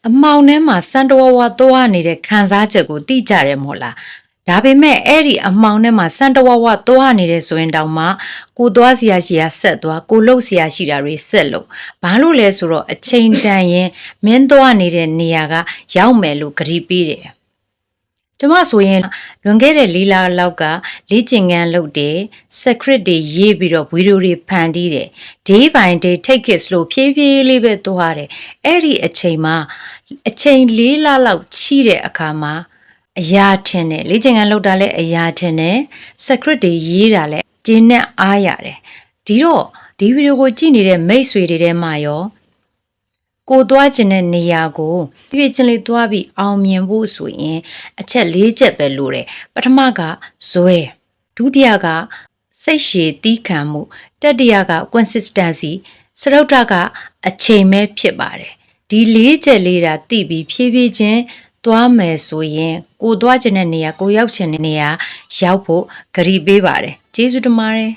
အမောင်ထဲမှာစံတဝဝသွားနေတဲ့ခံစားချက်ကိုသိကြတယ်မို့လားဒါပေမဲ့အဲ့ဒီအမောင်ထဲမှာစံတဝဝသွားနေတဲ့ဆိုရင်တောင်မှကိုသွားစီရရှိရဆက်သွားကိုလှုပ်စီရရှိတာတွေဆက်လို့ဘာလို့လဲဆိုတော့အချိန်တန်ရင်မင်းသွားနေတဲ့နေရာကရောက်မယ်လို့ဂရုပေးတယ်ကျမဆိုရင်လွန်ခဲ့တဲ့၄လလောက်ကလေ့ကျင့်ခန်းလုပ်တယ် secret တွေရေးပြီးတော့ဗီဒီယိုတွေဖန်တီးတယ် day by day take it slow ဖြည်းဖြည်းလေးပဲသွားတယ်အဲ့ဒီအချိန်မှာအချိန်၄လလောက်ချိတဲ့အခါမှာအရာထင်တယ်လေ့ကျင့်ခန်းလုပ်တာလည်းအရာထင်တယ် secret တွေရေးတာလည်းကျင်းနဲ့အားရတယ်ဒီတော့ဒီဗီဒီယိုကိုကြည့်နေတဲ့မိတ်ဆွေတွေထဲမှာရောကိုသွားခြင်းတဲ့နေရာကိုပြည့်ချင်းလေးသွားပြီးအောင်မြင်ဖို့ဆိုရင်အချက်၄ချက်ပဲလိုတယ်ပထမကဇွဲဒုတိယကစိတ်ရှည်တီးခံမှုတတိယက consistency စတုတ္ထကအချိန်ပဲဖြစ်ပါတယ်ဒီ၄ချက်လေးတာသိပြီးဖြည်းဖြည်းချင်းသွားမယ်ဆိုရင်ကိုသွားခြင်းတဲ့နေရာကိုရောက်ခြင်းတဲ့နေရာရောက်ဖို့ဂရုပေးပါတယ်ကျေးဇူးတင်ပါတယ်